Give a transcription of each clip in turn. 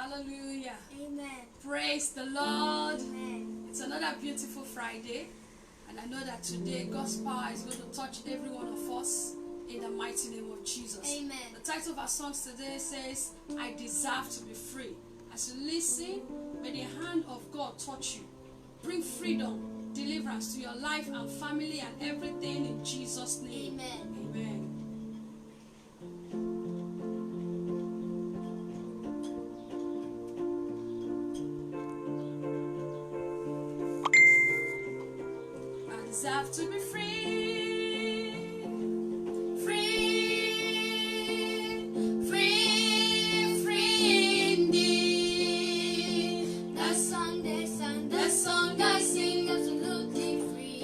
Hallelujah. Amen. Praise the Lord. Amen. It's another beautiful Friday. And I know that today God's power is going to touch every one of us in the mighty name of Jesus. Amen. The title of our songs today says, I deserve to be free. As you listen, may the hand of God touch you. Bring freedom, deliverance to your life and family and everything in Jesus' name. Amen. Amen. I deserve to be free, free, free, free indeed. The song they sang, the song I sing, absolutely free.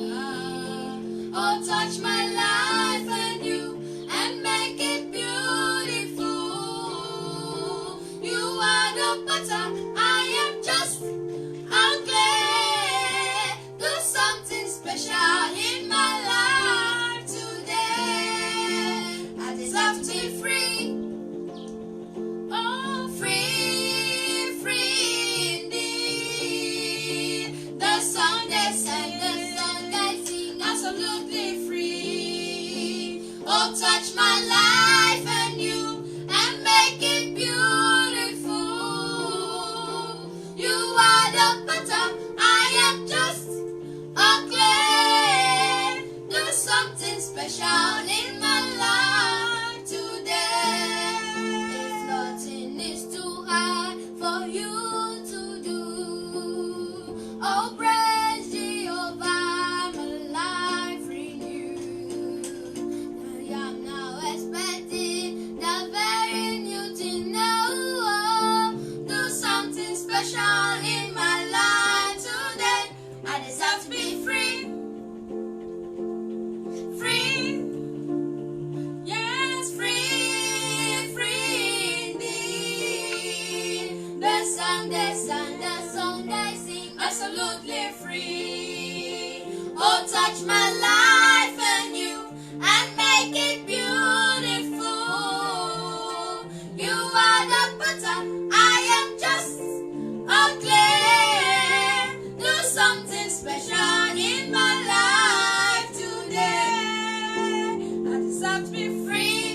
Oh, touch my life anew and make it beautiful. You are the butter, I am just a clay. Do something special in my life today. I deserve to be free. Oh, free, free indeed. The song they sang, the song I sing, absolutely free. Oh, touch my life anew and make it beautiful. You are the butter, I am just a clay. Do something special in my life today. If nothing is too hard for you to do, oh, praise Jehovah, my life renewed. I am now expecting the very new thing. No, do something special in my life today. I deserve to be free. Free. Yes, free, free indeed. The song they sang, the song they sing, absolutely free. Oh, touch my life anew and make it beautiful. You are the butter, I am just a clay. Do something special in my life today. I deserve to be free.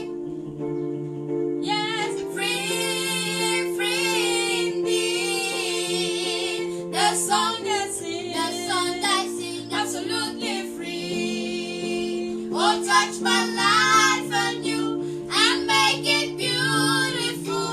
Yes, free, free indeed. The song they sing, absolutely free. Oh, touch my life anew and make it beautiful.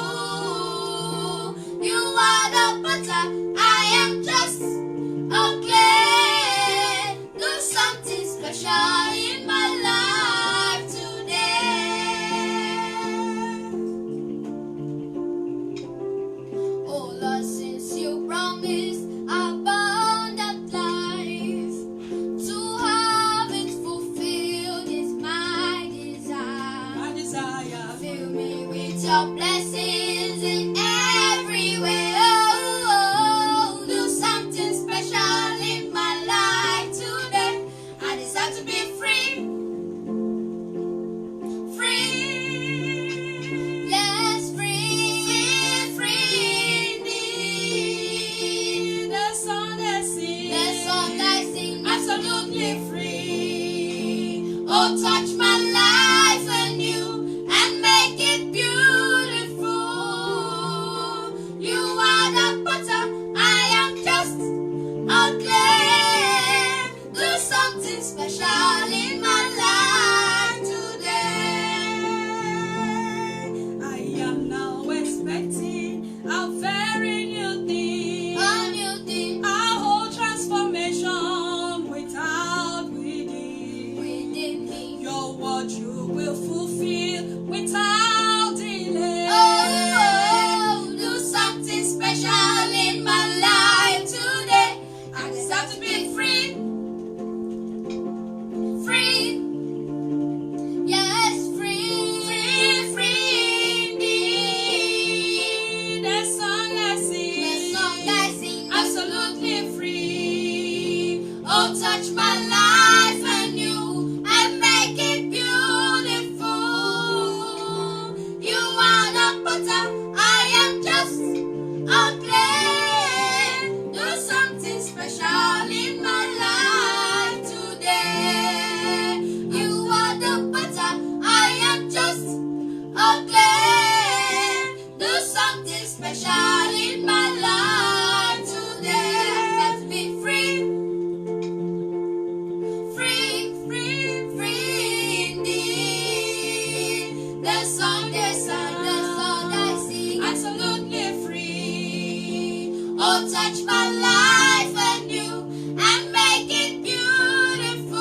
Oh, touch my life anew and make it beautiful.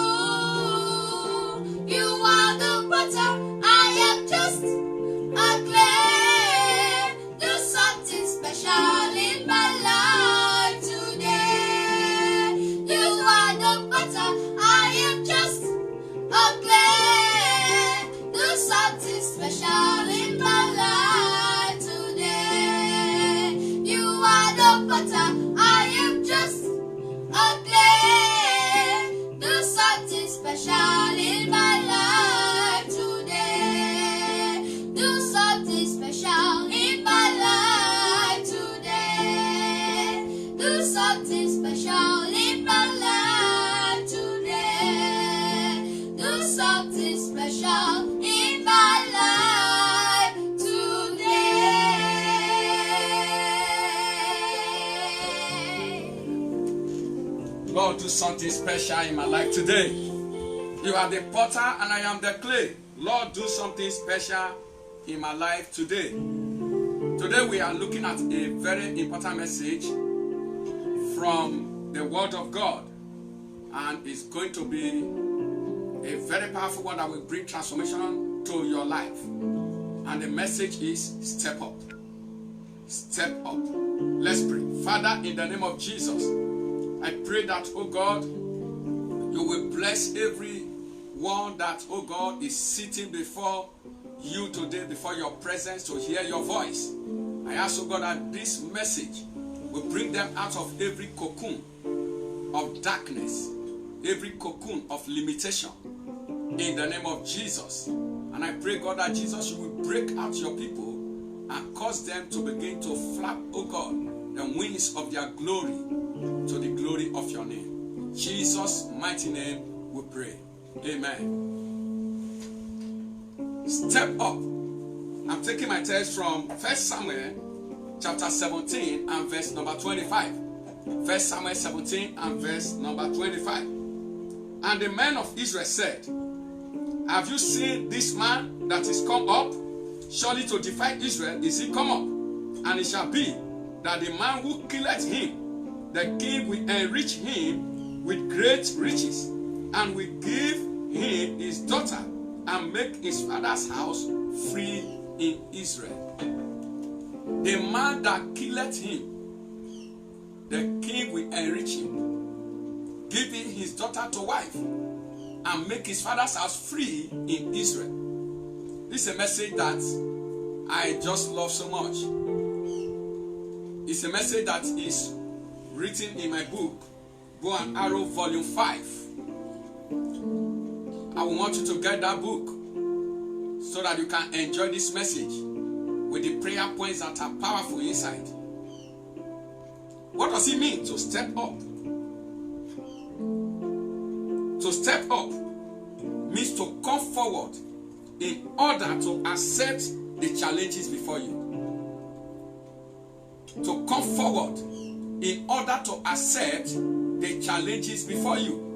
You are the potter, I am just a clay. Do something special in my life today. You are the potter, I am just a clay. Do something special in my life today. You are the potter, I am just a clay. Do something special in my life today. Do something special in my life today. Do something special in my life today. Do something special in my life today. Lord, do something special in my life today. You are the potter and I am the clay. Lord, do something special in my life today. Today we are looking at a very important message from the Word of God. And it's going to be a very powerful one that will bring transformation to your life. And the message is step up. Step up. Let's pray. Father, in the name of Jesus, I pray that, oh God, you will bless every one that, oh God, is sitting before you today, before your presence to hear your voice. I ask, oh God, that this message will bring them out of every cocoon of darkness, every cocoon of limitation, in the name of Jesus. And I pray, God, that Jesus, you will break out your people and cause them to begin to flap, oh God, the wings of their glory to the glory of your name. In Jesus' mighty name we pray. Amen. Step up. I'm taking my text from 1 Samuel chapter 17 and verse number 25. 1 Samuel 17 and verse number 25. And the men of Israel said, have you seen this man that is come up? Surely to defy Israel is he come up. And it shall be that the man who killeth him, the king will enrich him with great riches, and will give him his daughter, and make his father's house free in Israel. The man that killeth him, the king will enrich him, give him his daughter to wife, and make his father's house free in Israel. This is a message that I just love so much. It's a message that is written in my book, Bow and Arrow Volume 5. I want you to get that book so that you can enjoy this message with the prayer points that are powerful inside. What does it mean to step up? To step up means to come forward in order to accept the challenges before you. To come forward in order to accept the challenges before you.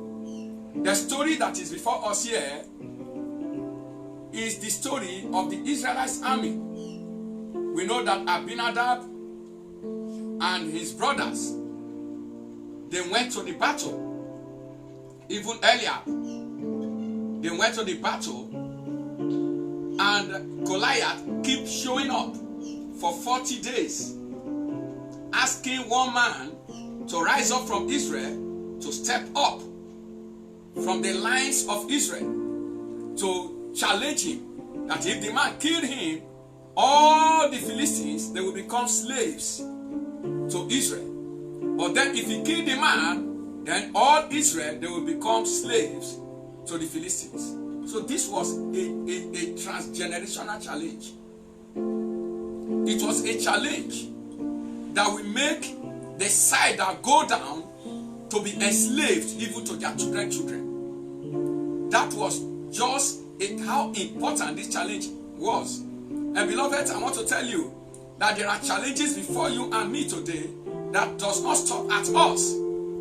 The story that is before us here is the story of the Israelite army. We know that Abinadab and his brothers, they went to the battle. Even earlier, they went to the battle, and Goliath kept showing up for 40 days, asking one man to rise up from Israel, to step up from the lines of Israel, to challenge him, that if the man killed him, all the Philistines, they will become slaves to Israel. But then if he killed the man, then all Israel, they will become slaves to the Philistines. So this was a transgenerational challenge. It was a challenge that will make the side that go down to be enslaved even to their children. That was just how important this challenge was. And beloved, I want to tell you that there are challenges before you and me today that does not stop at us.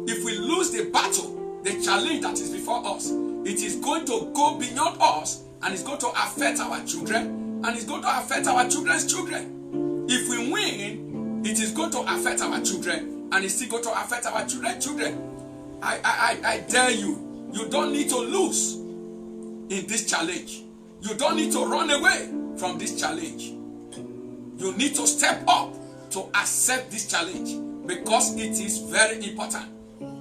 If we lose the battle, the challenge that is before us, it is going to go beyond us, and it's going to affect our children, and it's going to affect our children's children. If we win, It is going to affect our children, and it's still going to affect our children. I dare you. You don't need to lose in this challenge. You don't need to run away from this challenge. You need to step up to accept this challenge, because it is very important.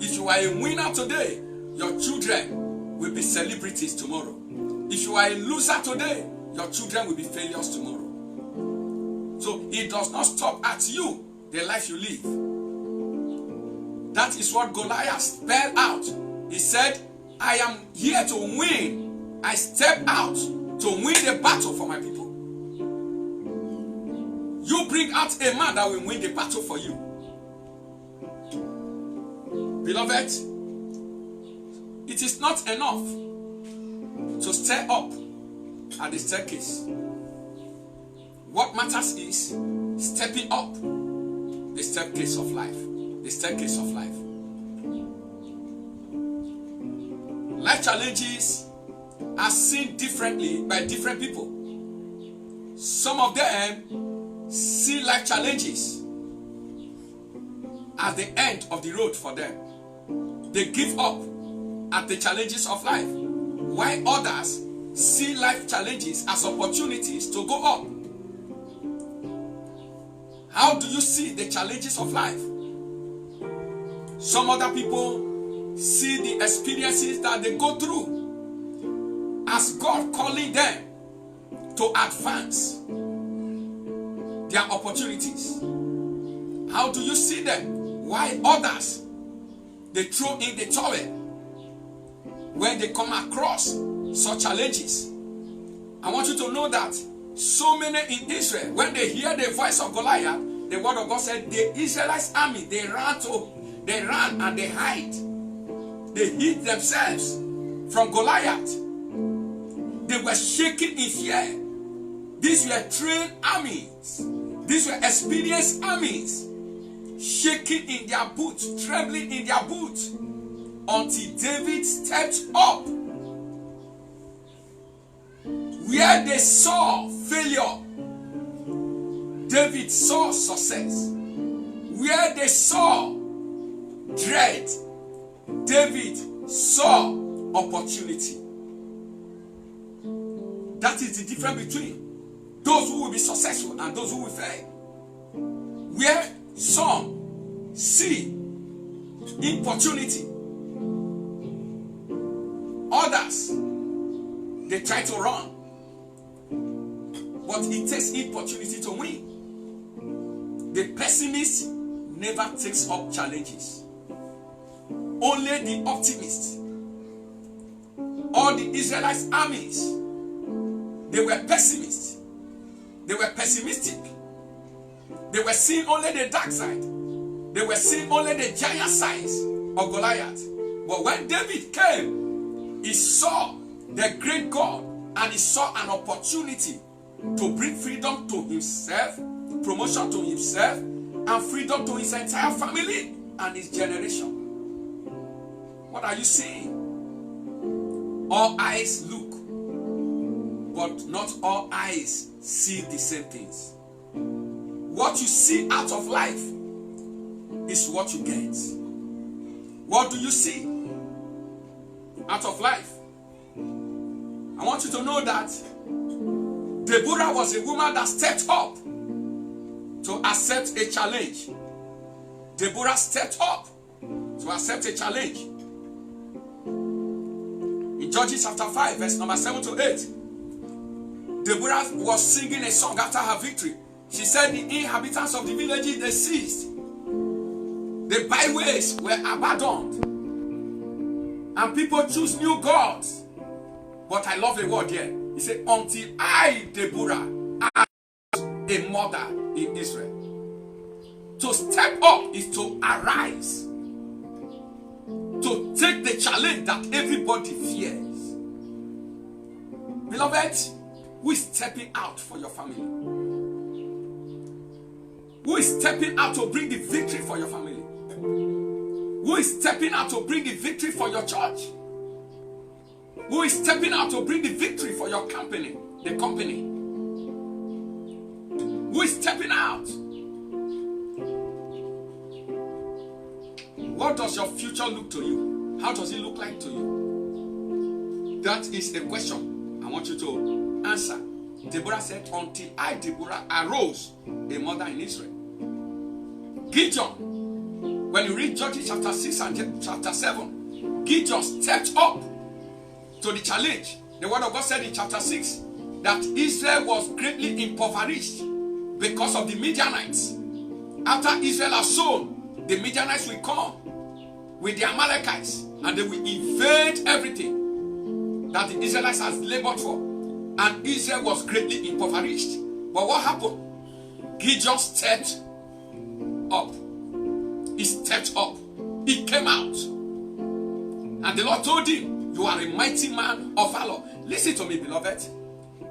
If you are a winner today, your children will be celebrities tomorrow. If you are a loser today, your children will be failures tomorrow. So it does not stop at you, the life you live. That is what Goliath spelled out. He said, I am here to win. I step out to win the battle for my people. You bring out a man that will win the battle for you. Beloved, it is not enough to stay up at the staircase. What matters is stepping up the staircase of life. The staircase of life. Life challenges are seen differently by different people. Some of them see life challenges as the end of the road for them. They give up at the challenges of life, while others see life challenges as opportunities to go up. How do you see the challenges of life? Some other people see the experiences that they go through as God calling them to advance their opportunities. How do you see them? While others, they throw in the towel when they come across such challenges. I want you to know that so many in Israel, when they hear the voice of Goliath, the word of God said the Israelites army, they ran and they hide. They hid themselves from Goliath. They were shaking in fear. These were trained armies. These were experienced armies, shaking in their boots, trembling in their boots, until David stepped up. Where they saw failure, David saw success. Where they saw dread, David saw opportunity. That is the difference between those who will be successful and those who will fail. Where some see opportunity, others, they try to run. But it takes opportunity to win. The pessimist never takes up challenges. Only the optimist. All the Israelites armies, they were pessimists. They were pessimistic. They were seeing only the dark side. They were seeing only the giant size of Goliath. But when David came, he saw the great God, and he saw an opportunity to bring freedom to himself, promotion to himself, and freedom to his entire family and his generation. What are you seeing? All eyes look, but not all eyes see the same things. What you see out of life is what you get. What do you see out of life? I want you to know that Deborah was a woman that stepped up to accept a challenge. Deborah stepped up to accept a challenge. In Judges chapter 5, verse number 7 to 8, Deborah was singing a song after her victory. She said the inhabitants of the villages, they ceased. The byways were abandoned. And people choose new gods. But I love the word here. He said, until I, Deborah, am a mother in Israel. To step up is to arise. To take the challenge that everybody fears. Beloved, who is stepping out for your family? Who is stepping out to bring the victory for your family? Who is stepping out to bring the victory for your church? Who is stepping out to bring the victory for your company, the company? Who is stepping out? What does your future look to you? How does it look like to you? That is a question I want you to answer. Deborah said, until I, Deborah, arose a mother in Israel. Gideon, when you read Judges chapter 6 and chapter 7, Gideon stepped up to the challenge. The word of God said in chapter 6 that Israel was greatly impoverished because of the Midianites. After Israel has sown, the Midianites will come with the Amalekites and they will invade everything that the Israelites has labored for. And Israel was greatly impoverished. But what happened? Gideon stepped up. He stepped up. He came out. And the Lord told him, you are a mighty man of valor. Listen to me, beloved.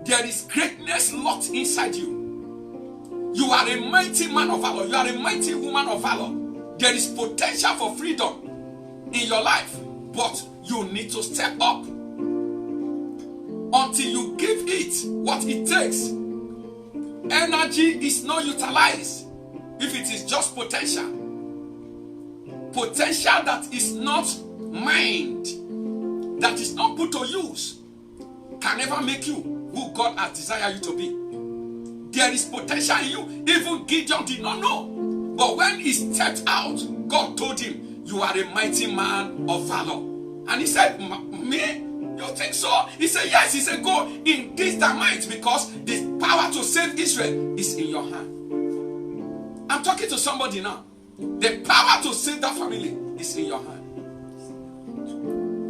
There is greatness locked inside you. You are a mighty man of valor. You are a mighty woman of valor. There is potential for freedom in your life. But you need to step up. Until you give it what it takes. Energy is not utilized if it is just potential. Potential that is not mined, that is not put to use, can never make you who God has desired you to be. There is potential in you. Even Gideon did not know. But when he stepped out, God told him, you are a mighty man of valor. And he said, me? You think so? He said, yes. He said, go in this thy might, because the power to save Israel is in your hand. I'm talking to somebody now. The power to save that family is in your hand.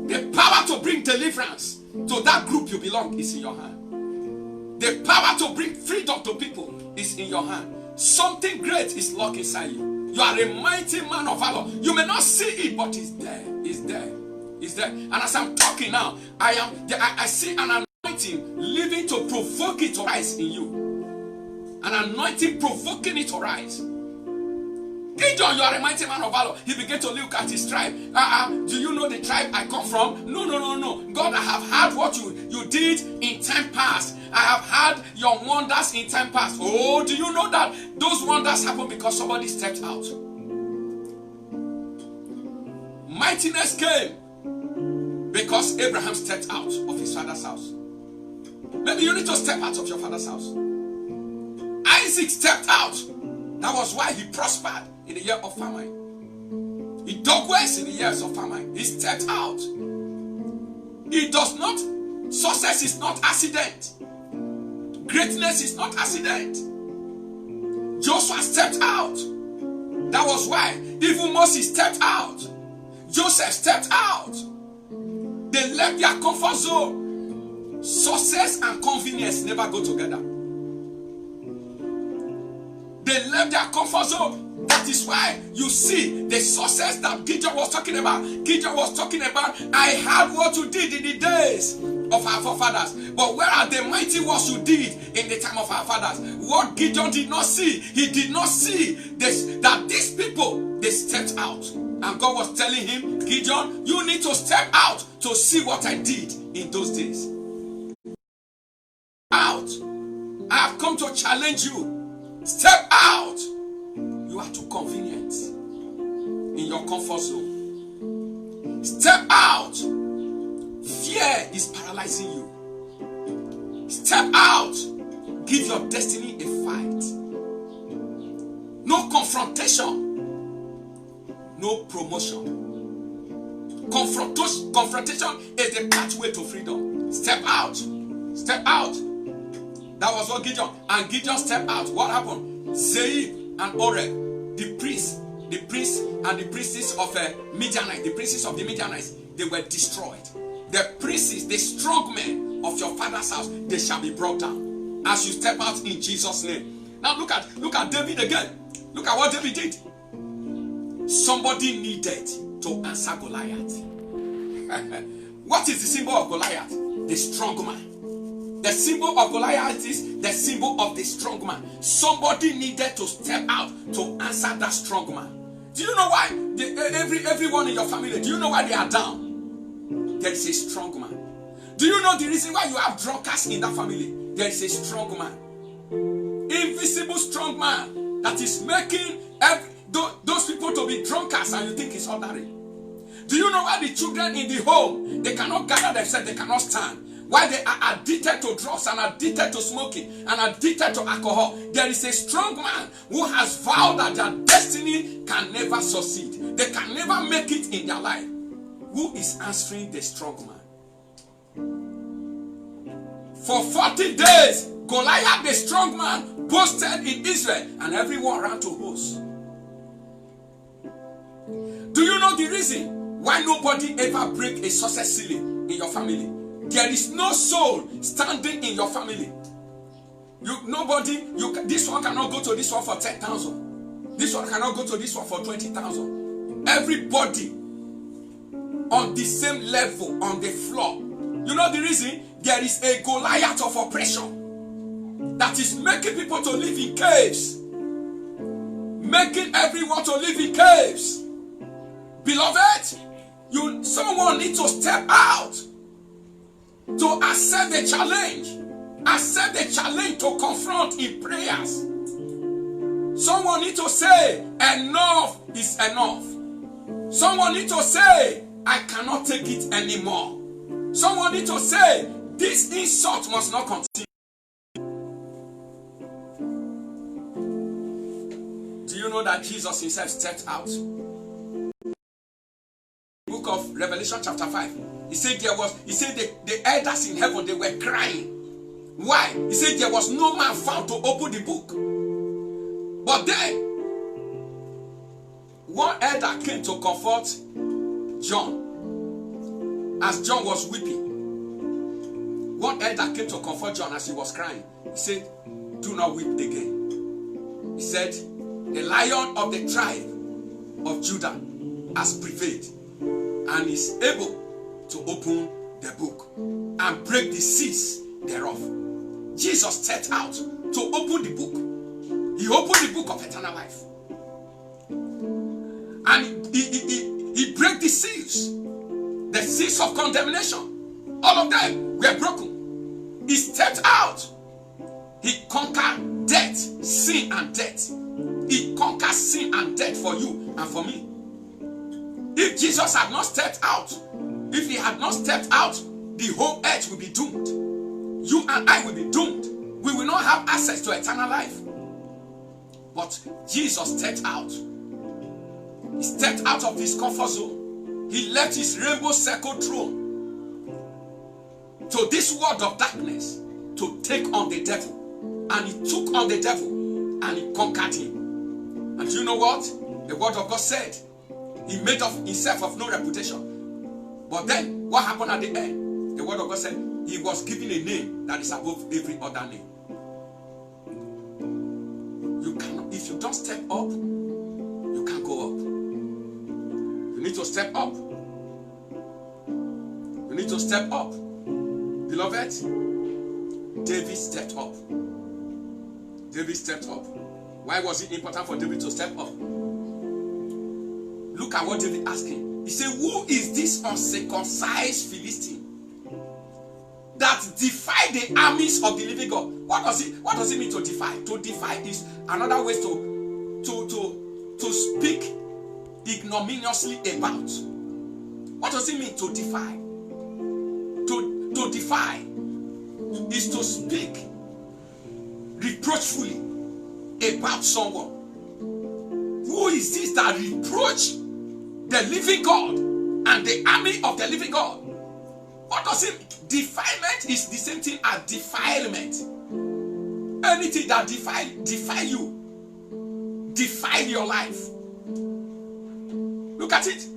The power to bring deliverance to that group you belong is in your hand. The power to bring freedom to people is in your hand. Something great is locked inside you. You are a mighty man of valor. You may not see it, but it's there. It's there. Is there. And as I'm talking now, I see an anointing living to provoke it to rise in you. An anointing provoking it to rise. Gideon, you are a mighty man of valor. He began to look at his tribe. Do you know the tribe I come from? No. God, I have heard what you did in time past. I have heard your wonders in time past. Oh, do you know that those wonders happened because somebody stepped out? Mightiness came because Abraham stepped out of his father's house. Maybe you need to step out of your father's house. Isaac stepped out. That was why he prospered in the year of famine. He dug wells in the years of famine. He stepped out. Success is not accident. Greatness is not accident. Joshua stepped out. That was why even Moses stepped out. Joseph stepped out. They left their comfort zone. Success and convenience never go together. They left their comfort zone. That is why you see the success that Gideon was talking about. Gideon was talking about, I heard what you did in the days of our forefathers. But where are the mighty works you did in the time of our fathers? What Gideon did not see, he did not see this, that these people, they stepped out. And God was telling him, Gideon, you need to step out to see what I did in those days. Out. I have come to challenge you. Step out. You are too convenient in your comfort zone. Step out. Fear is paralyzing you. Step out. Give your destiny a fight. No confrontation. No promotion. Confrontation is the pathway to freedom. Step out. Step out. That was what Gideon. And Gideon stepped out. What happened? Zebul and Oreb, the priests and the priestess of Midianites, the princes of the Midianites, they were destroyed. The princes, the strong men of your father's house, they shall be brought down as you step out in Jesus' name. Now look at David again. Look at what David did. Somebody needed to answer Goliath. What is the symbol of Goliath? The strong man. The symbol of Goliath is the symbol of the strong man. Somebody needed to step out to answer that strong man. Do you know why everyone in your family, do you know why they are down? There is a strong man. Do you know the reason why you have drunkards in that family? There is a strong man. Invisible strong man that is making those people to be drunkards and you think it's ordinary? Do you know why the children in the home, they cannot gather themselves, they cannot stand? Why they are addicted to drugs and addicted to smoking and addicted to alcohol? There is a strong man who has vowed that their destiny can never succeed. They can never make it in their life. Who is answering the strong man? For 40 days, Goliath, the strong man, boasted in Israel, and everyone ran to host. Do you know the reason why nobody ever break a success ceiling in your family? There is no soul standing in your family. This one cannot go to this one for 10,000. This one cannot go to this one for 20,000. Everybody on the same level, on the floor. You know the reason? There is a Goliath of oppression that is making people to live in caves. Making everyone to live in caves. Beloved, someone needs to step out to accept the challenge. Accept the challenge to confront in prayers. Someone needs to say, enough is enough. Someone needs to say, I cannot take it anymore. Someone needs to say, this insult must not continue. Do you know that Jesus himself stepped out? Book of Revelation chapter 5. He said the elders in heaven, they were crying. Why? He said there was no man found to open the book. But then, one elder came to comfort John. As John was weeping, one elder came to comfort John as he was crying. He said, do not weep again. He said, the Lion of the tribe of Judah has prevailed and is able to open the book and break the seals thereof. Jesus stepped out to open the book. He opened the book of eternal life. And he broke the seals. The seals of condemnation. All of them were broken. He stepped out. He conquered death, sin and death. He conquered sin and death for you and for me. If Jesus had not stepped out, if he had not stepped out, the whole earth will be doomed. You and I will be doomed. We will not have access to eternal life. But Jesus stepped out. He stepped out of his comfort zone. He left his rainbow circle throne to this world of darkness to take on the devil. And he took on the devil and he conquered him. And you know what? The word of God said he made of himself of no reputation. But then what happened at the end? The word of God said he was given a name that is above every other name. You cannot, if you don't step up, you can't go up. You need to step up. You need to step up. Beloved, David stepped up. David stepped up. Why was it important for David to step up? Look at what David asked him. He said, who is this uncircumcised Philistine that defy the armies of the living God? What does it mean to defy? To defy is another way to speak ignominiously about. What does it mean to defy? To defy is to speak reproachfully about someone. Who is this that reproach the living God and the army of the living God? What does it mean? Defilement is the same thing as defilement. Anything that defile you, defile your life. Look at it.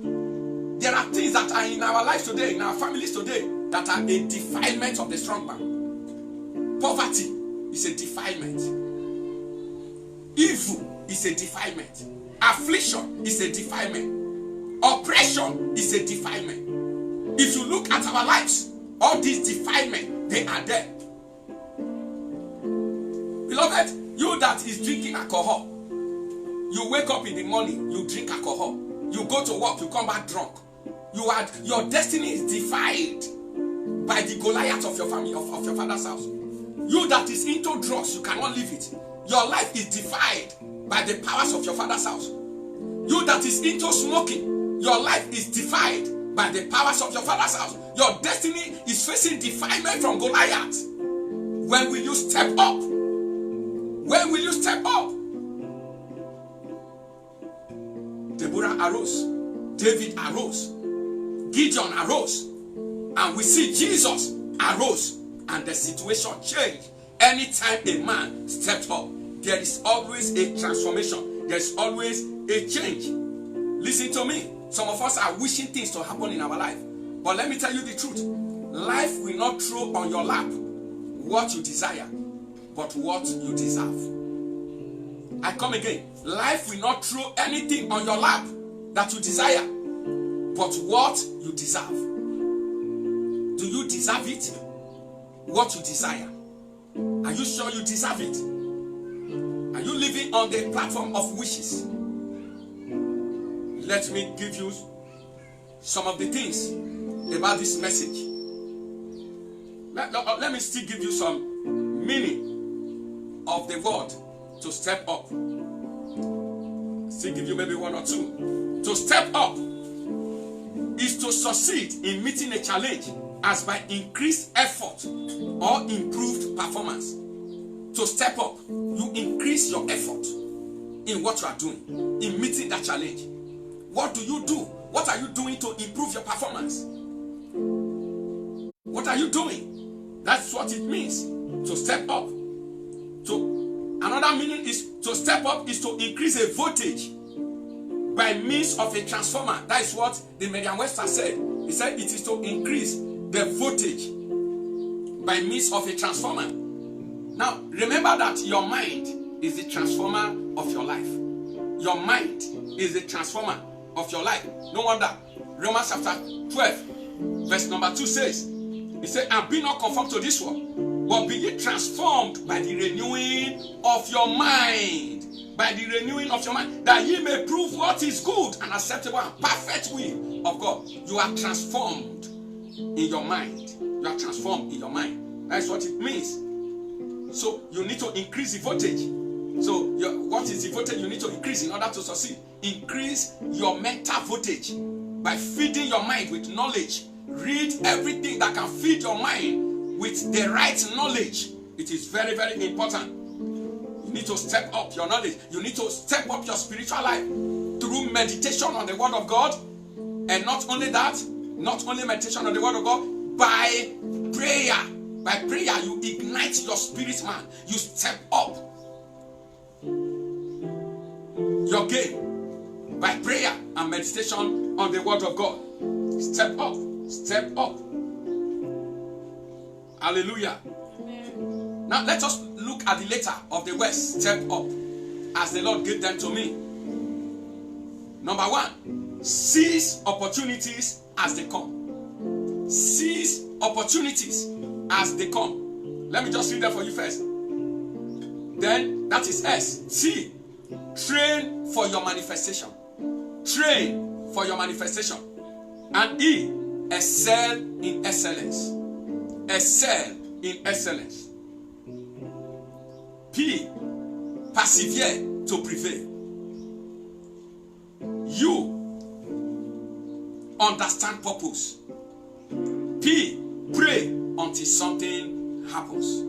There are things that are in our lives today, in our families today, that are a defilement of the strong man. Poverty is a defilement. Evil is a defilement. Affliction is a defilement. Oppression is a defilement. If you look at our lives, all these defilements, they are there. Beloved, you that is drinking alcohol, you wake up in the morning, you drink alcohol. You go to work, you come back drunk. Your destiny is defied by the Goliath of your family, of your father's house. You that is into drugs, you cannot leave it. Your life is defied by the powers of your father's house. You You that is into smoking, your life is defied by the powers of your father's house. Your destiny is facing defilement from Goliath. When will you step up? When will you step up? Deborah arose. David arose. Gideon arose. And we see Jesus arose. And the situation changed. Anytime a man steps up, there is always a transformation. There is always a change. Listen to me. Some of us are wishing things to happen in our life. But let me tell you the truth. Life will not throw on your lap what you desire, but what you deserve. I come again. Life will not throw anything on your lap that you desire, but what you deserve. Do you deserve it? What you desire. Are you sure you deserve it? Are you living on the platform of wishes? Let me give you some of the things about this message. Let me still give you some meaning of the word to step up. Still give you maybe one or two. To step up is to succeed in meeting a challenge as by increased effort or improved performance. To step up, you increase your effort in what you are doing, in meeting that challenge. What do you do? What are you doing to improve your performance? What are you doing? That's what it means to step up. So another meaning is to step up is to increase a voltage by means of a transformer. That is what the Merriam-Webster said. He said it is to increase the voltage by means of a transformer. Now remember that your mind is the transformer of your life. Your mind is the transformer of your life. No wonder Romans chapter 12 verse number 2 says, he said, and be not conformed to this world, but be ye transformed by the renewing of your mind. By the renewing of your mind, that ye may prove what is good and acceptable and perfect will of God. You are transformed in your mind. You are transformed in your mind. That's what it means. So you need to increase the voltage. So what is the voltage you need to increase in order to succeed? Increase your mental voltage by feeding your mind with knowledge. Read everything that can feed your mind with the right knowledge. It is very, very important. You need to step up your knowledge. You need to step up your spiritual life through meditation on the Word of God. And not only that, not only meditation on the Word of God, by prayer. By prayer, you ignite your spirit man. You step up your game by prayer and meditation on the Word of God. Step up. Step up. Hallelujah. Amen. Now let us look at the letter of the word step up as the Lord gave them to me. Number one, seize opportunities as they come. Seize opportunities as they come. Let me just read that for you first. Then that is S. T. Train for your manifestation. Train for your manifestation. And E. Excel in excellence. Excel in excellence. P. Persevere to prevail. U. Understand purpose. P. Pray until something happens.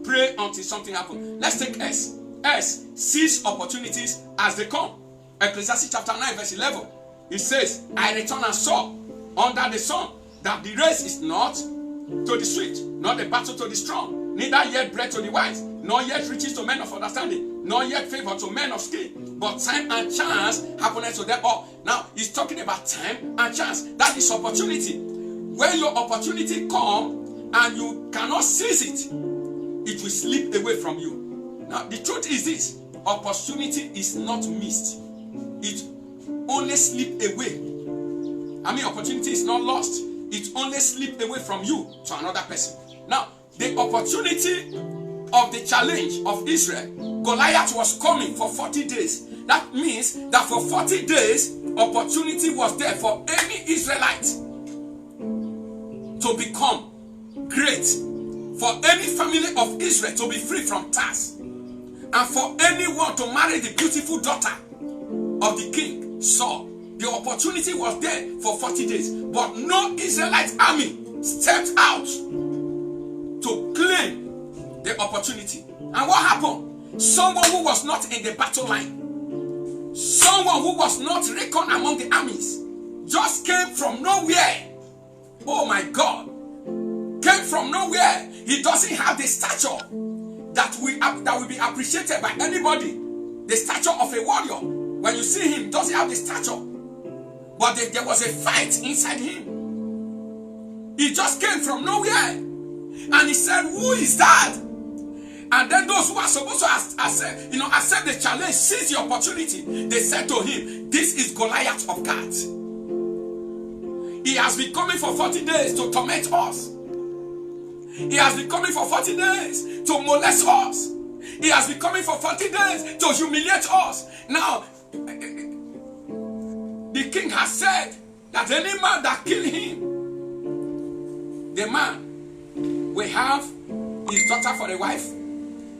Pray until something happens. Let's take S. S. Seize opportunities as they come. Ecclesiastes chapter 9 verse 11. It says, I returned and saw under the sun that the race is not to the swift, not the battle to the strong, neither yet bread to the wise, nor yet riches to men of understanding, nor yet favor to men of skill, but time and chance happeneth to them all. Now he's talking about time and chance. That is opportunity. When your opportunity comes and you cannot seize it, it will slip away from you. Now the truth is this: opportunity is not missed, it only slips away. I mean, opportunity is not lost. It only slips away from you to another person. Now, the opportunity of the challenge of Israel, Goliath was coming for 40 days. That means that for 40 days, opportunity was there for any Israelite to become great. For any family of Israel to be free from task. And for anyone to marry the beautiful daughter of the king. Saul. The opportunity was there for 40 days, but no Israelite army stepped out to claim the opportunity. And what happened? Someone who was not in the battle line, someone who was not reckoned among the armies, just came from nowhere. Oh my God. Came from nowhere. He doesn't have the stature that will be appreciated by anybody. The stature of a warrior. When you see him, he doesn't have the stature. But there was a fight inside him. He just came from nowhere. And he said, who is that? And then those who are supposed to accept the challenge, seize the opportunity. They said to him, this is Goliath of Gath. He has been coming for 40 days to torment us. He has been coming for 40 days to molest us. He has been coming for 40 days to humiliate us. Now, the king has said that any man that kill him, the man will have his daughter for a wife.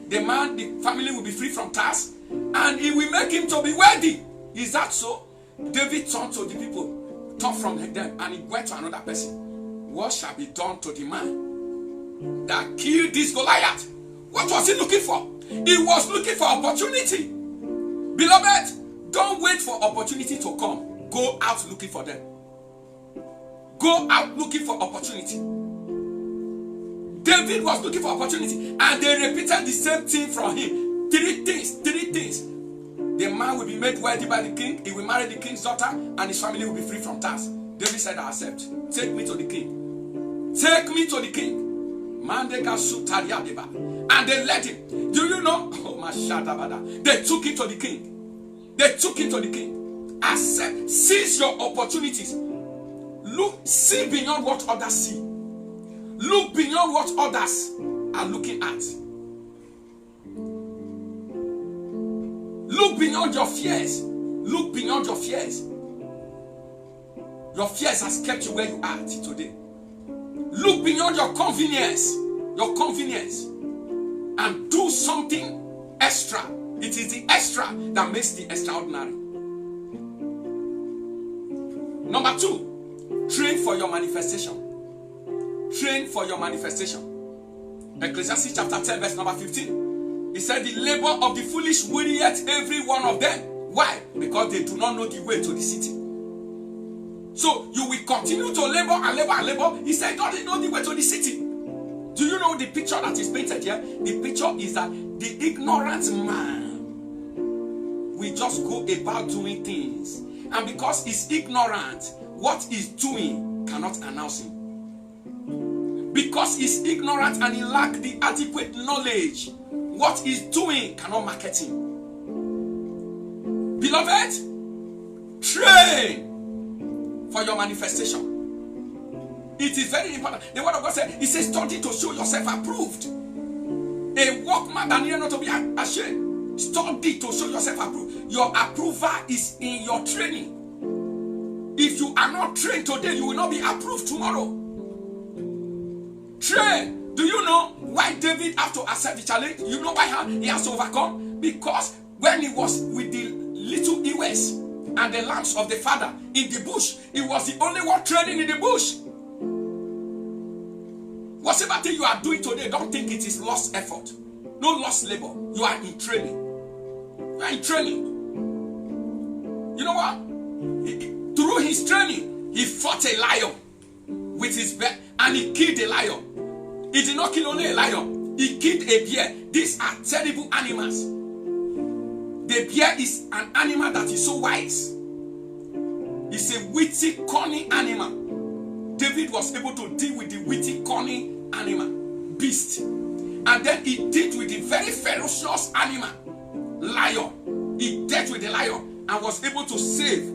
The man, the family will be free from tax, and he will make him to be wealthy. Is that so? David turned to the people, turned from them, and he went to another person. What shall be done to the man that killed this Goliath? What was he looking for? He was looking for opportunity. Beloved, don't wait for opportunity to come. Go out looking for them. Go out looking for opportunity. David was looking for opportunity, and they repeated the same thing from him. Three things. The man will be made wealthy by the king. He will marry the king's daughter, and his family will be free from tax. David said, I accept. Take me to the king. Take me to the king. And they led him. Do you know? Oh my shatabada. They took him to the king. They took him to the king. Accept. Seize your opportunities. Look, see beyond what others see. Look beyond what others are looking at. Look beyond your fears. Look beyond your fears. Your fears has kept you where you are today. Look beyond your convenience. Your convenience. And do something extra. It is the extra that makes the extraordinary. Number 2, train for your manifestation. Train for your manifestation. Ecclesiastes chapter 10 verse number 15. He said, the labor of the foolish wearieth every one of them. Why? Because they do not know the way to the city. So you will continue to labor and labor and labor. He said, God didn't know the way to the city. Do you know the picture that is painted here? The picture is that the ignorant man will just go about doing things. And because he's ignorant, what he's doing cannot announce him. Because he's ignorant and he lacks the adequate knowledge, what he's doing cannot market him. Beloved, train for your manifestation. It is very important. The word of God said, it says, study to show yourself approved. A workman that need not to be ashamed. Study to show yourself approved. Your approval is in your training. If you are not trained today, you will not be approved tomorrow. Train. Do you know why David had to accept the challenge? You know why he has to overcome? Because when he was with the little ewes and the lambs of the father in the bush, he was the only one training in the bush. Whatever thing you are doing today, don't think it is lost effort. No lost labor. You are in training. You are in training. You know what? Through his training, he fought a lion with his bear and he killed a lion. He did not kill only a lion. He killed a bear. These are terrible animals. The bear is an animal that is so wise. It's a witty, cunning animal. David was able to deal with the witty, cunning animal, beast. And then he dealt with the very ferocious animal, lion. He dealt with the lion and was able to save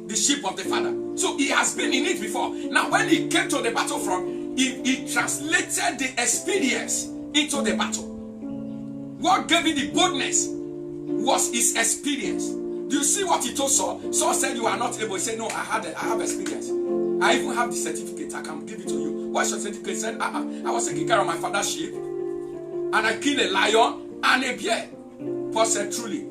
the sheep of the father. So he has been in it before. Now when he came to the battlefront, he translated the experience into the battle. What gave him the boldness was his experience. Do you see what he told Saul? Saul said, you are not able. He said, no, I have experience. I even have the certificate. I can give it to you. What's your certificate? He said, I was taking care of my father's sheep, and I killed a lion and a bear. Paul said, truly,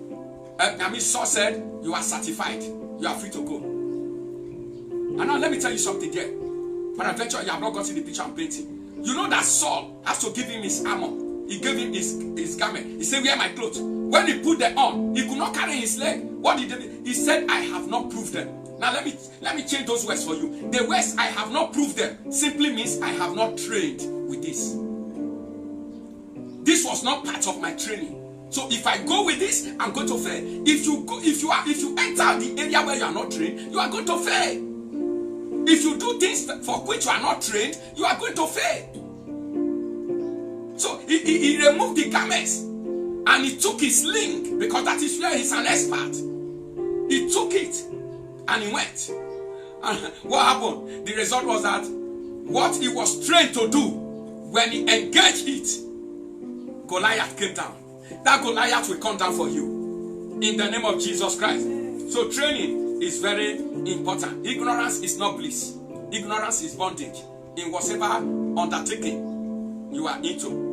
Saul said, you are certified. You are free to go. And now let me tell you something there. Peradventure, you have not gotten the picture I'm painting. You know that Saul has to give him his armor. He gave him his garment. He said, wear my clothes. When he put them on, he could not carry his leg. What did he do? He said, I have not proved them. Now let me change those words for you. The words I have not proved them simply means I have not trained with this. This was not part of my training. So if I go with this, I'm going to fail. If you enter the area where you are not trained, you are going to fail. If you do things for which you are not trained, you are going to fail. So he removed the garments and he took his sling, because that is where he's an expert. He took it and he went. And what happened? The result was that what he was trained to do, when he engaged it, Goliath came down. That Goliath will come down for you in the name of Jesus Christ. So training is very important. Ignorance is not bliss. Ignorance is bondage in whatever undertaking you are into.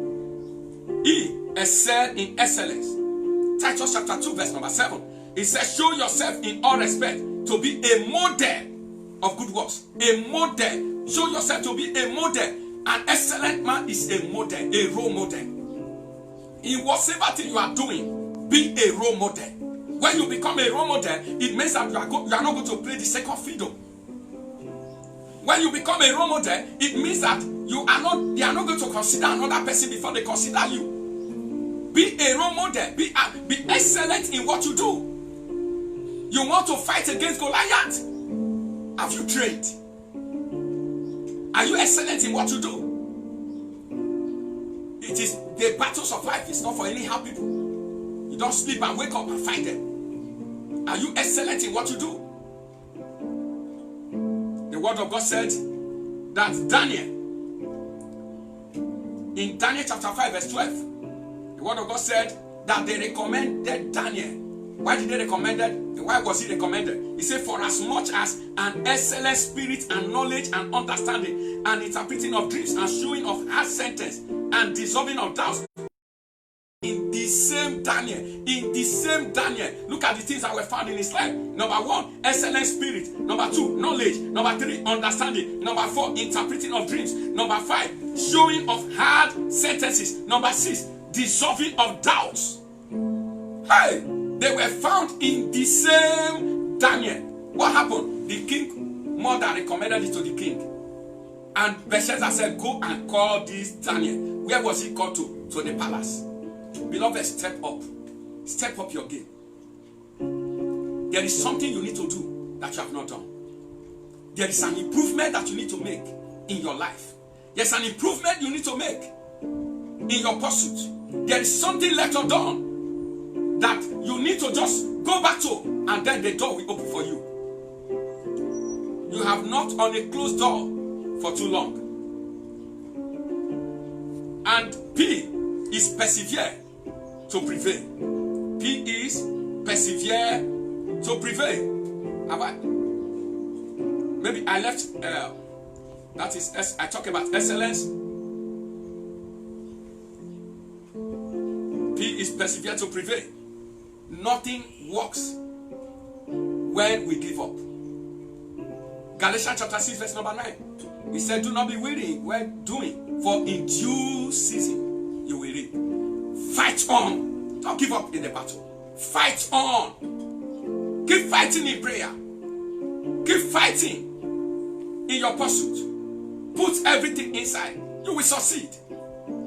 He excelled in excellence. Titus chapter 2 verse number 7. It says, show yourself in all respect to be a model of good works. A model. Show yourself to be a model. An excellent man is a model, a role model. In whatever thing you are doing, be a role model. When you become a role model, it means that you are not going to play the second fiddle. When you become a role model, it means that they are not going to consider another person before they consider you. Be a role model. Be excellent in what you do. You want to fight against Goliath? Have you trained? Are you excellent in what you do? It is the battles of life. It's not for anyhow people. You don't sleep and wake up and fight them. Are you excellent in what you do? The word of God said that Daniel, in Daniel chapter 5 verse 12, the word of God said that they recommended Daniel. Why did they recommend it? Why was he recommended? He said, for as much as an excellent spirit and knowledge and understanding and interpreting of dreams and showing of hard sentence and dissolving of doubts. In the same Daniel, look at the things that were found in his life. Number 1, excellent spirit. Number 2, knowledge. Number 3, understanding. Number 4, interpreting of dreams. Number 5, showing of hard sentences. Number 6, dissolving of doubts. Hey, they were found in the same Daniel. What happened? The king mother recommended it to the king. And Belshazzar said, go and call this Daniel. Where was he called to? To the palace. Beloved, step up. Step up your game. There is something you need to do that you have not done. There is an improvement that you need to make in your life. There's an improvement you need to make in your pursuit. There is something left undone that you need to just go back to, and then the door will open for you. You have knocked on a closed door for too long. And P is persevere to prevail. P is persevere to prevail. Have I? Maybe I left. That is, I talk about excellence. P is persevere to prevail. Nothing works when we give up. Galatians chapter 6 verse number 9. He said, do not be weary when doing, for in due season you will reap. Fight on. Don't give up in the battle. Fight on. Keep fighting in prayer. Keep fighting in your pursuit. Put everything inside. You will succeed.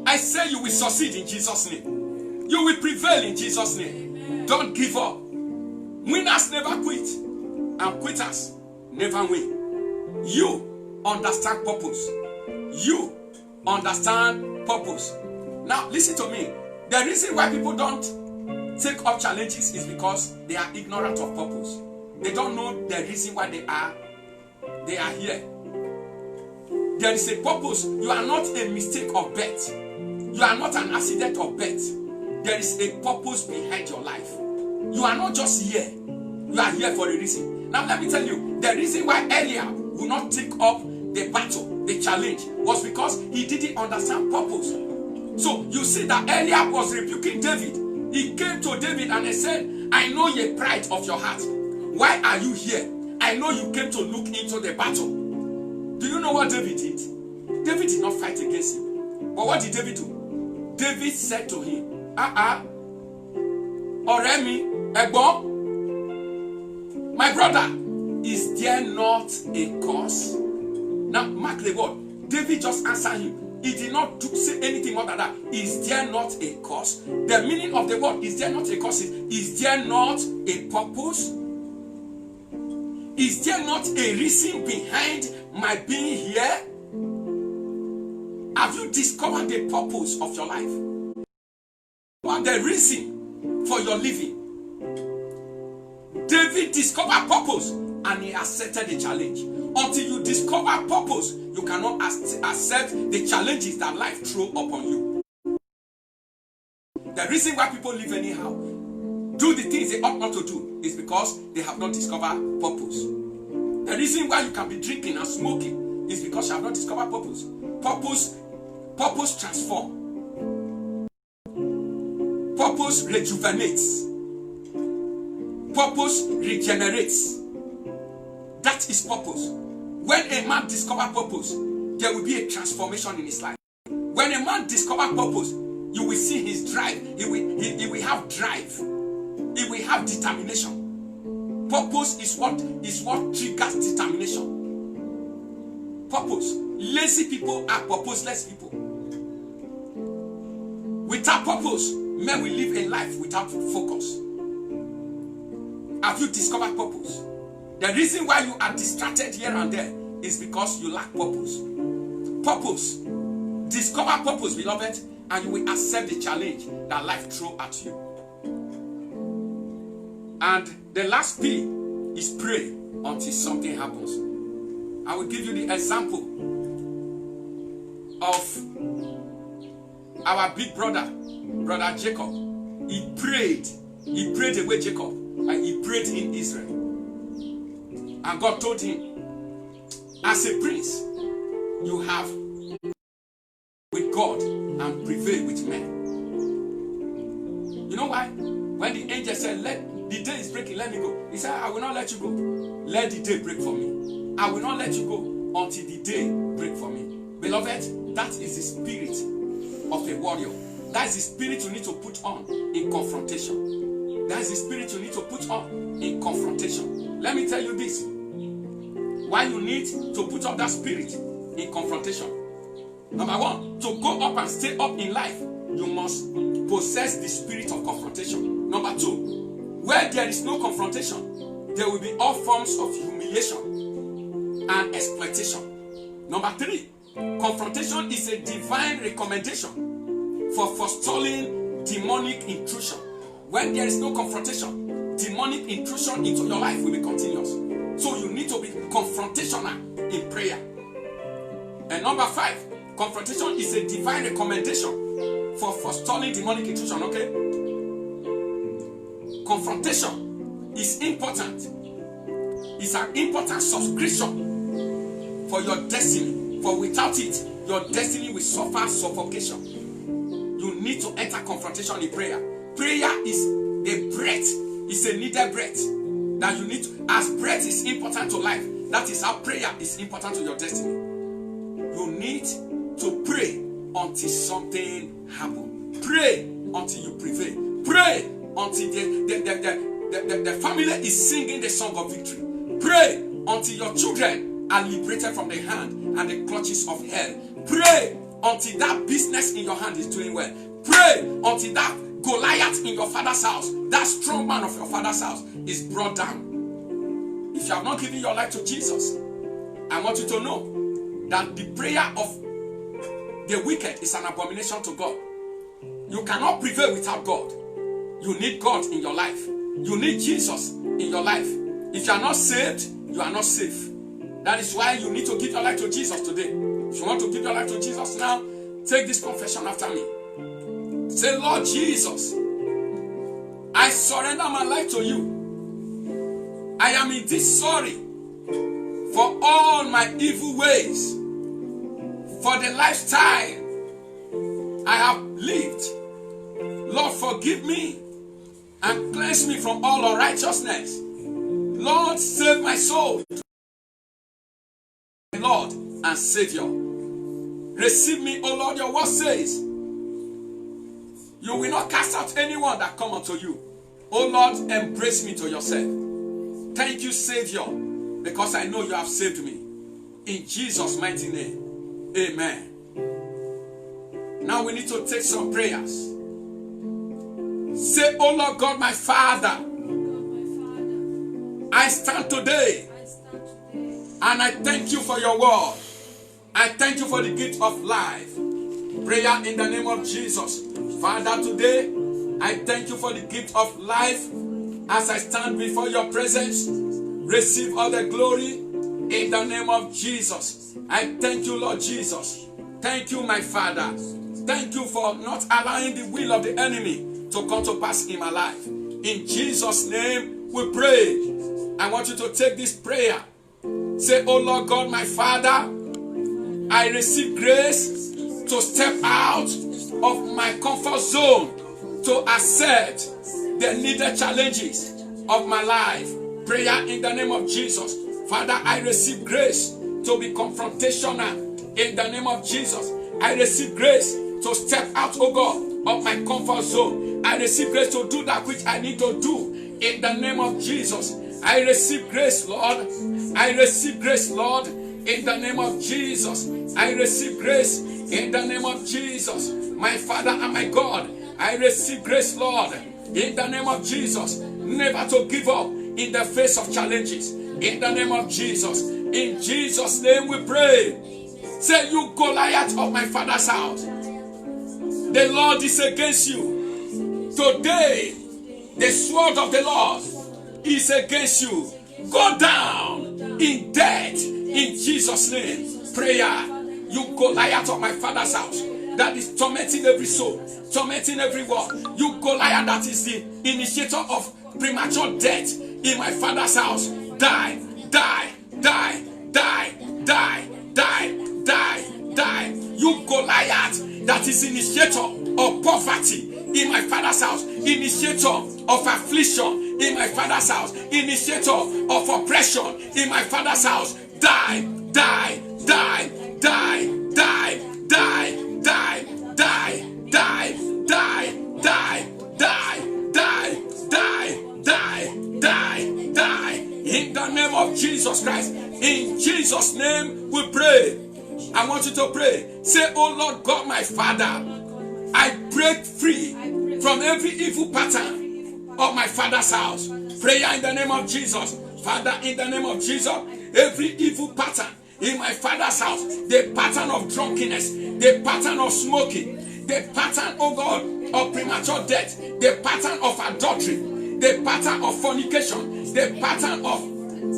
I say you will succeed in Jesus' name. You will prevail in Jesus' name. Don't give up. Winners never quit, and quitters never win. You understand purpose. You understand purpose. Now listen to me. The reason why people don't take up challenges is because they are ignorant of purpose. They don't know the reason why they are here. There is a purpose. You are not a mistake of birth. You are not an accident of birth. There is a purpose behind your life. You are not just here. You are here for a reason. Now let me tell you, the reason why Eliab would not take up the battle, the challenge, was because he didn't understand purpose. So you see that Eliab was rebuking David. He came to David and he said, I know the pride of your heart. Why are you here? I know you came to look into the battle. Do you know what David did? David did not fight against him. But what did David do? David said to him, Oremi, Egbon, my brother, is there not a cause? Now, mark the word. David just answered him. He did not say anything more than that. Is there not a cause? The meaning of the word, is there not a cause? Is there not a purpose? Is there not a reason behind my being here? Have you discovered the purpose of your life? What the reason for your living? David discovered purpose and he accepted the challenge. Until you discover purpose, you cannot accept the challenges that life throws upon you. The reason why people live anyhow, do the things they ought not to do, is because they have not discovered purpose. The reason why you can be drinking and smoking is because you have not discovered purpose. Purpose transforms. Purpose rejuvenates. Purpose regenerates. That is purpose. When a man discovers purpose, there will be a transformation in his life. When a man discovers purpose, you will see his drive. He will have drive. He will have determination. Purpose is what triggers determination. Purpose. Lazy people are purposeless people. Without purpose, men will live a life without focus. Have you discovered purpose? The reason why you are distracted here and there is because you lack purpose. Purpose. Discover purpose, beloved, and you will accept the challenge that life throws at you. And the last P is pray until something happens. I will give you the example of our big brother Jacob. He prayed away Jacob, and he prayed in Israel. And God told him, as a prince, you have with God and prevail with men. You know why? When the angel said, the day is breaking, let me go. He said, I will not let you go. Let the day break for me. I will not let you go until the day break for me. Beloved, that is the spirit of a warrior. That is the spirit you need to put on in confrontation. That is the spirit you need to put on in confrontation. Let me tell you this. Why you need to put on that spirit in confrontation. Number one, to go up and stay up in life, you must possess the spirit of confrontation. Number two, where there is no confrontation, there will be all forms of humiliation and exploitation. Number three, confrontation is a divine recommendation for forestalling demonic intrusion. When there is no confrontation, demonic intrusion into your life will be continuous. So you need to be confrontational in prayer. And number five, confrontation is a divine recommendation for forestalling demonic intrusion, okay? Confrontation is important. It's an important subscription for your destiny. For without it, your destiny will suffer suffocation. You need to enter confrontation in prayer. Prayer is a breath. It's a needed breath that you need to, as breath is important to life, that is how prayer is important to your destiny. You need to pray until something happens. Pray until you prevail. Pray until the family is singing the song of victory. Pray until your children are liberated from the hand and the clutches of hell. Pray until that business in your hand is doing well. Pray until that Goliath in your father's house, that strong man of your father's house, is brought down. If you have not given your life to Jesus, I want you to know that the prayer of the wicked is an abomination to God. You cannot prevail without God. You need God in your life. You need Jesus in your life. If you are not saved, you are not safe. That is why you need to give your life to Jesus today. If you want to give your life to Jesus now, take this confession after me. Say, Lord Jesus, I surrender my life to you. I am indeed sorry for all my evil ways, for the lifestyle I have lived. Lord, forgive me and cleanse me from all unrighteousness. Lord, save my soul. Lord and Savior. Receive me, O Lord, your word says, you will not cast out anyone that come unto you. O Lord, embrace me to yourself. Thank you, Savior, because I know you have saved me. In Jesus' mighty name, amen. Now we need to take some prayers. Say, oh Lord God, my Father, I stand today and I thank you for your word. I thank you for the gift of life. Prayer in the name of Jesus. Father, today I thank you for the gift of life. As I stand before your presence, receive all the glory in the name of Jesus. I thank you, Lord Jesus. Thank you, my Father. Thank you for not allowing the will of the enemy to come to pass in my life. In Jesus' name we pray. I want you to take this prayer. Say, oh Lord God, my Father, I receive grace to step out of my comfort zone to accept the needed challenges of my life. Prayer in the name of Jesus. Father, I receive grace to be confrontational in the name of Jesus. I receive grace to step out, oh God, of my comfort zone. I receive grace to do that which I need to do in the name of Jesus. I receive grace, Lord. I receive grace, Lord, in the name of Jesus. I receive grace in the name of Jesus. My Father and my God, I receive grace, Lord, in the name of Jesus. Never to give up in the face of challenges. In the name of Jesus. In Jesus' name we pray. Say, you Goliath of my father's house, the Lord is against you. Today, the sword of the Lord is against you. Go down in death in Jesus' name. Prayer, you Goliath of my father's house that is tormenting every soul, tormenting everyone. You Goliath that is the initiator of premature death in my father's house. Die, die, die, die, die, die, die, die. You Goliath that is initiator of poverty in my father's house, initiator of affliction in my father's house, initiator of oppression in my father's house. Die, die, die, die, die, die, die, die, die, die, die, die, die, die, die, die, die. In the name of Jesus Christ. In Jesus' name we pray. I want you to pray. Say, oh Lord God, my Father, I break free from every evil pattern of my father's house. Prayer in the name of Jesus. Father, in the name of Jesus, every evil pattern in my father's house, the pattern of drunkenness, the pattern of smoking, the pattern, oh God, of premature death, the pattern of adultery, the pattern of fornication, the pattern of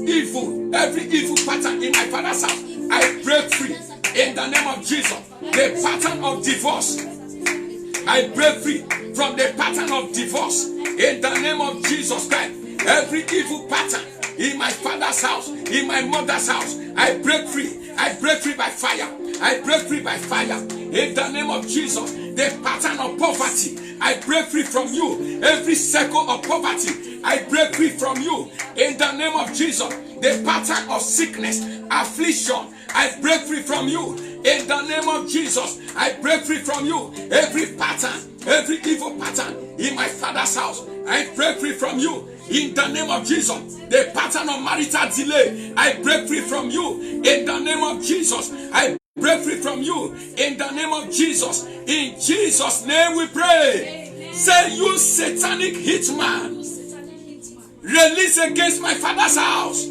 evil, every evil pattern in my father's house, I break free in the name of Jesus. The pattern of divorce, I break free from the pattern of divorce in the name of Jesus Christ. Every evil pattern in my father's house, in my mother's house, I break free. I break free by fire. I break free by fire in the name of Jesus. The pattern of poverty, I break free from you. Every circle of poverty, I break free from you in the name of Jesus. The pattern of sickness, affliction, I break free from you in the name of Jesus. I break free from you. Every pattern, every evil pattern in my father's house, I break free from you in the name of Jesus. The pattern of marital delay, I break free from you in the name of Jesus. I break free from you in the name of Jesus. In Jesus' name we pray. Amen. Say, you satanic hitman, release against my father's house.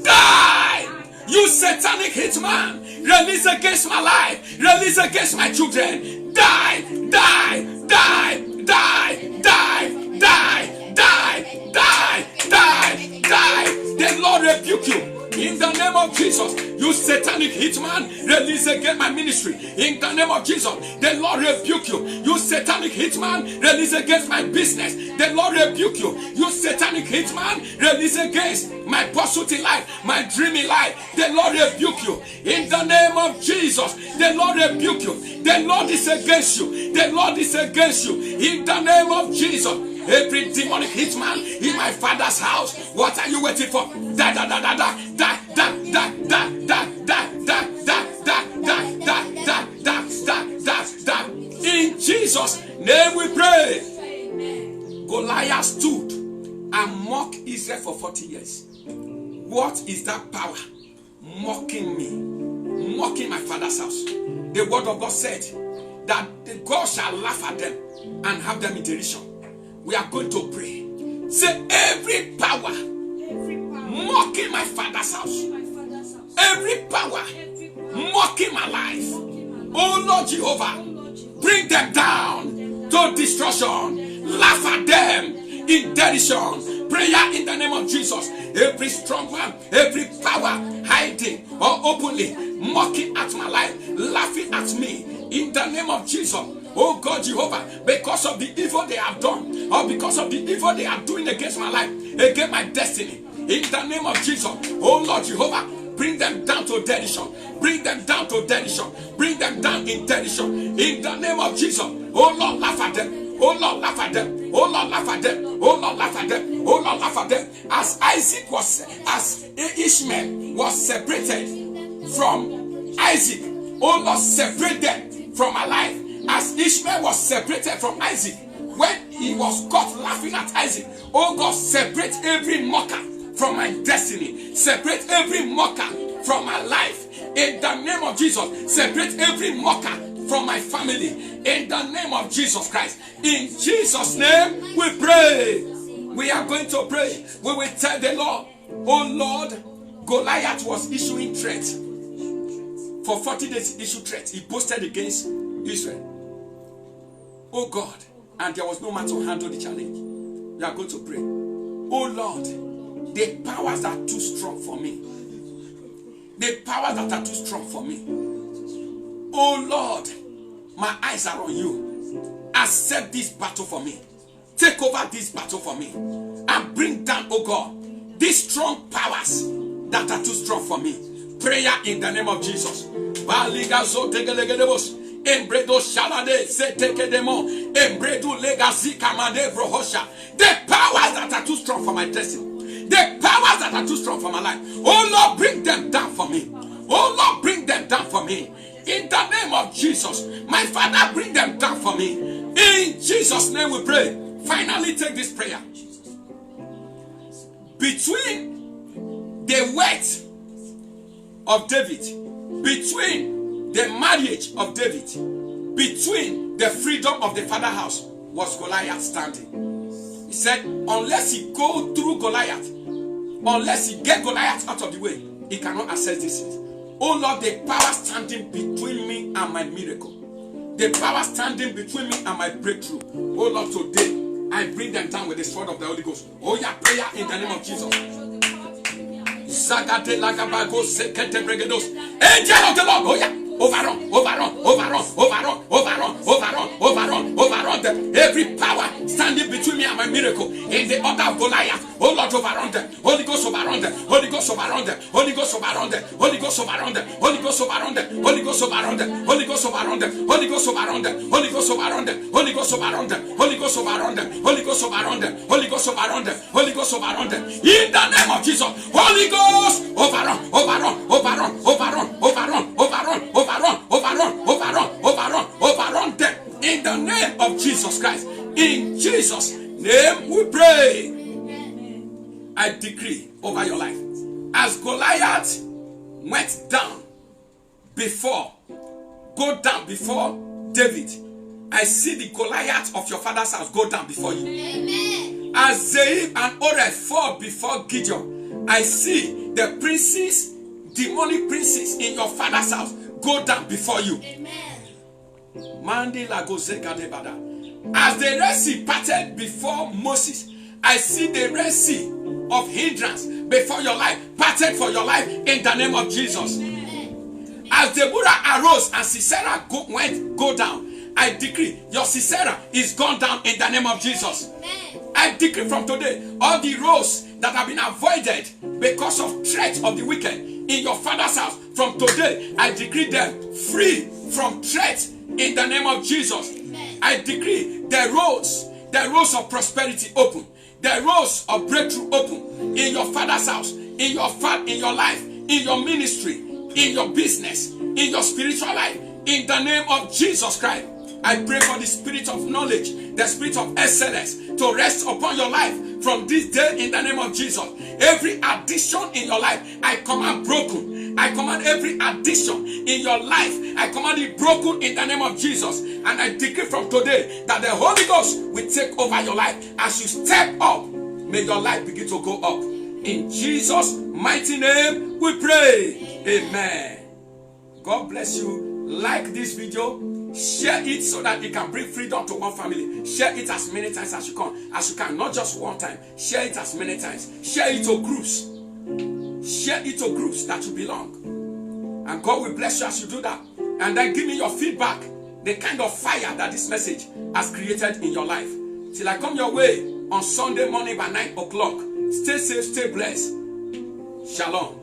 Die! You satanic hitman, release against my life, release against my children. Die, die, die, die, die, die, die, die, die, die. The Lord rebuke you. In the name of Jesus, you satanic hitman, release against my ministry. In the name of Jesus, the Lord rebuke you. You satanic hitman, release against my business. The Lord rebuke you. You satanic hitman, release against my pursuit in life, my dreamy life. The Lord rebuke you. In the name of Jesus, the Lord rebuke you. The Lord is against you. The Lord is against you. In the name of Jesus, Every demonic hitman in my father's house, what are you waiting for? Da da da da da da da da da da da da da da da da da da. In Jesus' name we pray. Goliath stood and mocked Israel for 40 years. What is that power? Mocking me, mocking my father's house. The word of God said that God shall laugh at them and have them in derision. We are going to pray. Say, every power mocking my father's house, every power mocking my life, oh Lord Jehovah, bring them down to destruction. Laugh at them in derision. Prayer in the name of Jesus. Every strong man, every power hiding or openly mocking at my life, laughing at me in the name of Jesus. Oh God Jehovah, because of the evil they have done, or because of the evil they are doing against my life, against my destiny, in the name of Jesus. Oh Lord Jehovah, bring them down to derision. Bring them down to derision. Bring them down in derision. In the name of Jesus. Oh Lord, laugh at them. Oh Lord, laugh at them. Oh Lord, laugh at them. Oh Lord, laugh at them. Oh Lord, laugh at them. As Ishmael was separated from Isaac, oh Lord, separate them from my life. As Ishmael was separated from Isaac, when he was caught laughing at Isaac, oh God, separate every mocker from my destiny. Separate every mocker from my life. In the name of Jesus, separate every mocker from my family. In the name of Jesus Christ. In Jesus' name we pray. We are going to pray. We will tell the Lord, oh Lord, Goliath was issuing threats. For 40 days he issued threats. He boasted against Israel. Oh God. And there was no man to handle the challenge. We are going to pray. Oh Lord, the powers that are too strong for me. The powers that are too strong for me. Oh Lord, my eyes are on you. Accept this battle for me. Take over this battle for me. And bring down, oh God, these strong powers that are too strong for me. Prayer in the name of Jesus. The powers that are too strong for my destiny. The powers that are too strong for my life. Oh Lord, bring them down for me. Oh Lord, bring them down for me. In the name of Jesus. My Father, bring them down for me. In Jesus' name we pray. Finally, take this prayer. Between the wealth of David, between the marriage of David, between the freedom of the father house, was Goliath standing. He said, unless he go through Goliath, unless he get Goliath out of the way, he cannot access this. Oh Lord, the power standing between me and my miracle, the power standing between me and my breakthrough, oh Lord, today I bring them down with the sword of the Holy Ghost. Oh yeah, prayer in the name of Jesus. Angel of the Lord, oh yeah. Overrun them. Every power standing between me and my miracle in the order of Goliath. Oh Lord, overrun them. Holy Ghost, overrun them. Holy Ghost, overrun them. Holy Ghost, overrun them. Holy Ghost, overrun them. Holy Ghost, overrun them. Holy Ghost, overrun them. Holy Ghost, overrun them. Holy Ghost, overrun them. Holy Ghost, overrun them. Holy Ghost, overrun them. Holy Ghost, overrun them. Holy Ghost, overrun them. Holy Ghost, overrun them. Holy Ghost, overrun them. In the name of Jesus, Holy Ghost, overrun them in the name of Jesus Christ. In Jesus' name we pray. I decree over your life, as Goliath went down before David, I see the Goliath of your father's house go down before you. Amen. As Zeib and Oreb fall before Gideon, I see the princes, demonic princes in your father's house go down before you. Amen. As the Red Sea parted before Moses, I see the Red Sea of hindrance before your life parted for your life in the name of Jesus. Amen. As Deborah arose and Sisera go down, I decree your Sisera is gone down in the name of Jesus. Amen. I decree from today, all the roads that have been avoided because of threats of the wicked in your father's house, from today I decree them free from threats in the name of Jesus. Amen. I decree the roads The roads of prosperity open. The roads of breakthrough open in your father's house, in your life, in your ministry, in your business, in your spiritual life. In the name of Jesus Christ, I pray for the spirit of knowledge, the spirit of excellence to rest upon your life from this day in the name of Jesus. Every addiction in your life, I command broken. I command every addiction in your life, I command it broken in the name of Jesus. And I decree from today that the Holy Ghost will take over your life. As you step up, may your life begin to go up. In Jesus' mighty name we pray. Amen. God bless you. Like this video, share it so that it can bring freedom to one family. Share it as many times as you can, not just one time. Share it as many times. Share it to groups. Share it to groups that you belong. And God will bless you as you do that. And then give me your feedback, the kind of fire that this message has created in your life. Till I come your way on Sunday morning by 9 o'clock. Stay safe, stay blessed. Shalom.